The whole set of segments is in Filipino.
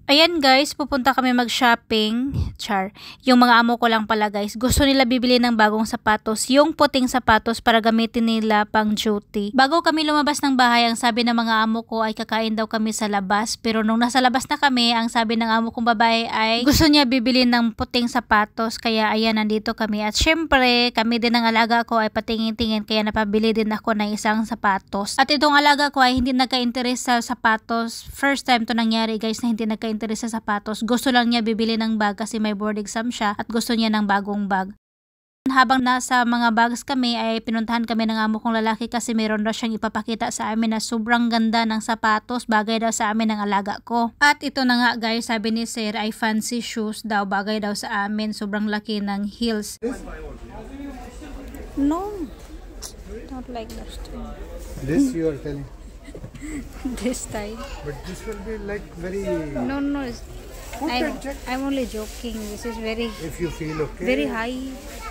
Ayan guys, pupunta kami mag-shopping. Char. Yung mga amo ko lang pala guys, gusto nila bibili ng bagong sapatos, yung puting sapatos para gamitin nila pang duty. Bago kami lumabas ng bahay, ang sabi ng mga amo ko ay kakain daw kami sa labas. Pero nung nasa labas na kami, ang sabi ng amo kong babae ay gusto niya bibili ng puting sapatos. Kaya ayan, nandito kami. At syempre, kami din ng alaga ko ay patingin-tingin, kaya napabili din ako ng isang sapatos. At itong alaga ko ay hindi nagka-interest sa sapatos. First time to nangyari guys na hindi nagka-interest sa sapatos. Gusto lang niya bibili ng bag kasi may board exam siya at gusto niya ng bagong bag. Habang nasa mga bags kami ay pinuntahan kami ng amo kong lalaki kasi meron daw siyang ipapakita sa amin na sobrang ganda ng sapatos, bagay daw sa amin ng alaga ko. At ito na nga guys, sabi ni Sir ay fancy shoes daw, bagay daw sa amin, sobrang laki ng heels. No, not like that. This you are telling. This style. But this will be like very... No. Put and check. I'm only joking. This is very... If you feel okay. Very high.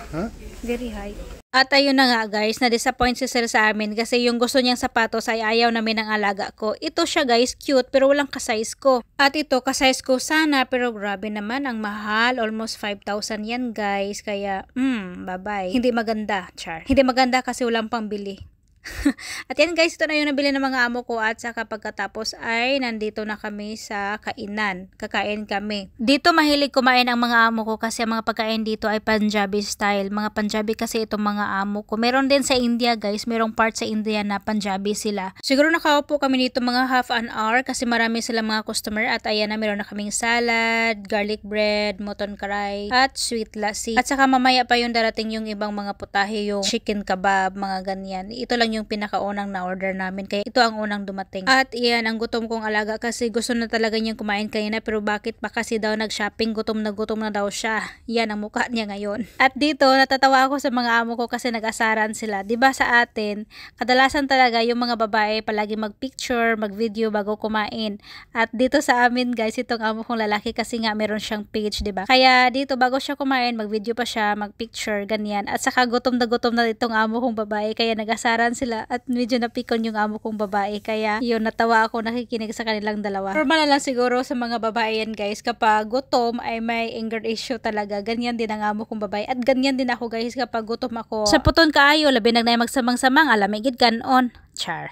Huh? Very high. At ayun na nga guys, na-disappoint si Sir sa amin kasi yung gusto niyang sapatos ay ayaw namin ng alaga ko. Ito siya guys, cute pero walang kasize ko. At ito, kasize ko sana pero grabe naman, ang mahal. Almost 5,000 yan guys. Kaya, bye-bye. Hindi maganda, char. Hindi maganda kasi walang pambili. At yan guys, ito na yung nabili ng mga amo ko at saka pagkatapos ay nandito na kami sa kainan. Kakain kami. Dito mahilig kumain ang mga amo ko kasi ang mga pagkain dito ay Punjabi style. Mga Punjabi kasi itong mga amo ko. Meron din sa India guys, merong part sa India na Punjabi sila. Siguro nakaupo kami dito mga half an hour kasi marami silang mga customer at ayan na, meron na kaming salad, garlic bread, mutton karay at sweet lassi. At saka mamaya pa yung darating yung ibang mga putahe, yung chicken kebab, mga ganyan. Ito lang yung pinakaunang na order namin kaya ito ang unang dumating. At iyan ang gutom kong alaga kasi gusto na talaga niyang kumain kanina pero bakit pa kasi daw nag-shopping, gutom na daw siya. Yan ang mukha niya ngayon. At dito natatawa ako sa mga amo ko kasi nag-asaran sila. 'Di ba sa atin, kadalasan talaga yung mga babae palagi mag-picture, mag-video bago kumain. At dito sa amin guys, itong amo kong lalaki kasi nga meron siyang page, 'di ba? Kaya dito bago siya kumain, mag-video pa siya, mag-picture, ganyan. At saka gutom na itong amo kong babae kaya nag-asaran sila at medyo napikon yung amo kong babae kaya yun, natawa ako nakikinig sa kanilang dalawa. Normal na lang siguro sa mga babae yan guys, kapag gutom ay may anger issue talaga. Ganyan din ang amo kong babae at ganyan din ako guys kapag gutom ako. Sa puton kaayo, labi nang na magsamang-samang, alamigid ganon. Char.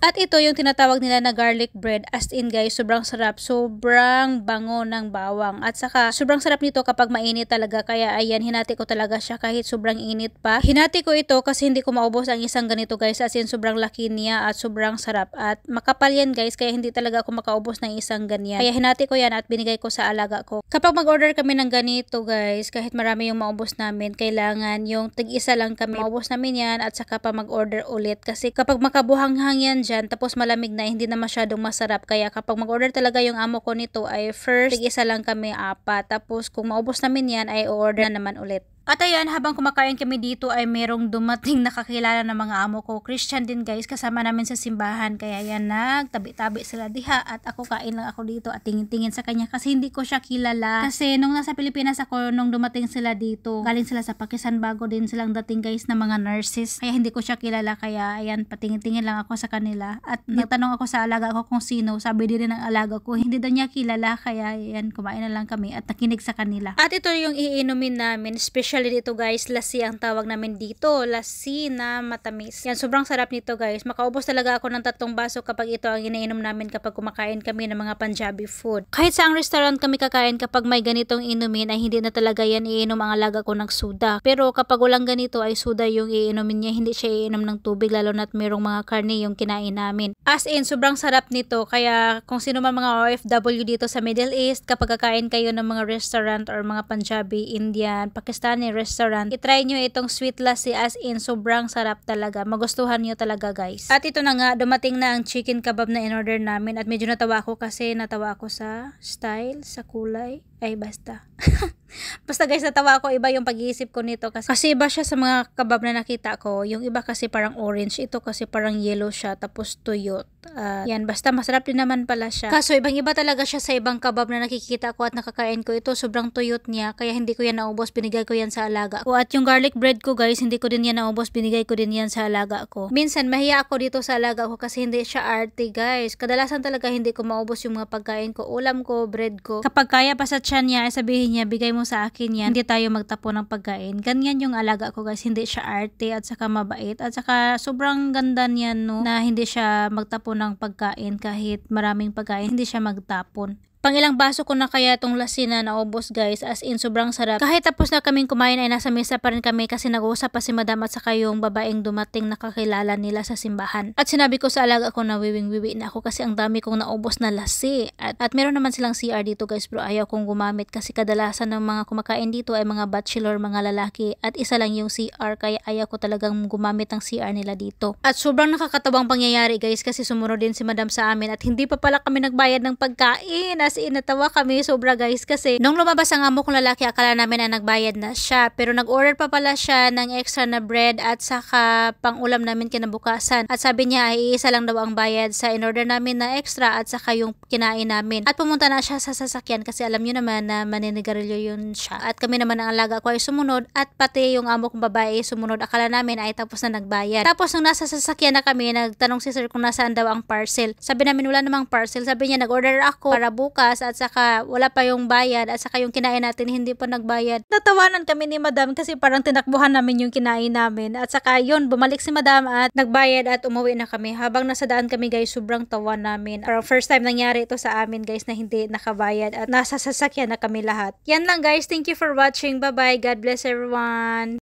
At ito yung tinatawag nila na garlic bread. As in guys, sobrang sarap. Sobrang bango ng bawang. At saka, sobrang sarap nito kapag mainit talaga. Kaya ayan, hinati ko talaga siya kahit sobrang init pa. Hinati ko ito kasi hindi ko maubos ang isang ganito guys. As in, sobrang laki niya at sobrang sarap. At makapal yan guys, kaya hindi talaga ako makaubos ng isang ganyan. Kaya hinati ko yan at binigay ko sa alaga ko. Kapag mag-order kami ng ganito guys, kahit marami yung maubos namin, kailangan yung tig-isa lang kami. Maubos namin yan at saka pa mag-order ulit. Kasi kapag buhanghang yan dyan, tapos malamig na, hindi na masyadong masarap. Kaya kapag mag-order talaga yung amo ko nito ay first, tig-isa lang kami, 4. Tapos kung maubos namin yan, ay order na naman ulit. At ayan, habang kumakain kami dito ay merong dumating na kakilala ng mga amo ko. Christian din guys, kasama namin sa simbahan. Kaya yan, nagtabi-tabi sila diha at ako kain lang ako dito at tingin-tingin sa kanya kasi hindi ko siya kilala. Kasi nung nasa Pilipinas ako, nung dumating sila dito, galing sila sa Pakistan, bago din silang dating guys na mga nurses. Kaya hindi ko siya kilala, kaya ayan, patingin-tingin lang ako sa kanila. At nagtanong ako sa alaga ko kung sino, sabi din ng alaga ko, hindi daw niya kilala. Kaya ayan, kumain na lang kami at nakinig sa kanila. At ito yung iinumin namin, special dito guys, lassi ang tawag namin dito. Lassi na matamis. Yan, sobrang sarap nito guys. Makaubos talaga ako ng 3 baso kapag ito ang iniinom namin kapag kumakain kami ng mga Punjabi food. Kahit sa ang restaurant kami kakain, kapag may ganitong inumin ay hindi na talaga yan iinom ang alaga ko ng soda. Pero kapag walang ganito ay soda yung iinumin niya, hindi siya iinom ng tubig, lalo na't merong mga karne yung kinain namin. As in, sobrang sarap nito. Kaya kung sino man mga OFW dito sa Middle East, kapag kakain kayo ng mga restaurant or mga Punjabi, Indian, Pakistani restaurant, itry nyo itong sweet lassi. As in, sobrang sarap talaga. Magustuhan nyo talaga guys. At ito na nga, dumating na ang chicken kebab na in-order namin at medyo natawa ako kasi natawa ako sa style, sa kulay. Ay basta. Basta guys, natawa ako, iba yung pag-iisip ko nito kasi iba siya sa mga kebab na nakita ko. Yung iba kasi parang orange, ito kasi parang yellow siya tapos tuyot. Yan, basta masarap din naman pala siya. Kaso ibang iba talaga siya sa ibang kebab na nakikita ko at nakakain ko. Ito sobrang tuyot niya kaya hindi ko yan naubos, binigay ko yan sa alaga ko. At yung garlic bread ko guys, hindi ko din yan naubos, binigay ko din yan sa alaga ko. Minsan mahiya ako dito sa alaga ko kasi hindi siya arty guys. Kadalasan talaga hindi ko maubos yung mga pagkain ko, ulam ko, bread ko. Kapag kaya pa sa tiyan niya, ay sabihin niya, bigay mo sa akin yan, hindi tayo magtapon ng pagkain. Ganyan yung alaga ko guys, hindi siya arty at saka mabait at saka sobrang ganda niyan no, na hindi siya magtapon ng pagkain kahit maraming pagkain, hindi siya magtapon. Pangilang baso ko na kaya itong lasina na naubos guys, as in sobrang sarap. Kahit tapos na kaming kumain ay nasa mesa pa rin kami kasi nag-uusap pa si madam at saka yung babaeng dumating na kakilala nila sa simbahan. At sinabi ko sa alaga ko na wiwing-wiwi na ako kasi ang dami kong naubos na lasi. At meron naman silang CR dito guys, pero ayaw kong gumamit kasi kadalasan ng mga kumakain dito ay mga bachelor, mga lalaki at isa lang yung CR kaya ayaw ko talagang gumamit ng CR nila dito. At sobrang nakakatawang pangyayari guys kasi sumunod din si madam sa amin at hindi pa pala kami nagbayad ng pagkain. As in, natawa kami sobra guys kasi nung lumabas ang amo kong lalaki, akala namin na nagbayad na siya pero nag-order pa pala siya ng extra na bread at saka pang ulam namin kinabukasan at sabi niya ay isa lang daw ang bayad sa in-order namin na extra at saka yung kinain namin at pumunta na siya sa sasakyan kasi alam niyo naman na maninigarilyo yun siya at kami naman ang alaga ko ay sumunod at pati yung amo kong babae sumunod. Akala namin ay tapos na nagbayad. Tapos nung nasa sasakyan na kami, nagtanong si sir kung nasaan daw ang parcel. Sabi namin wala namang parcel. Sabi niya nag-order ako para bukas at saka wala pa yung bayad at saka yung kinain natin hindi pa nagbayad. Natawanan kami ni madam kasi parang tinakbuhan namin yung kinain namin at saka yun, bumalik si madam at nagbayad at umuwi na kami. Habang nasa daan kami guys, sobrang tawa namin. Parang first time nangyari ito sa amin guys na hindi nakabayad at nasa sasakyan na kami lahat. Yan lang guys, thank you for watching. Bye bye, God bless everyone.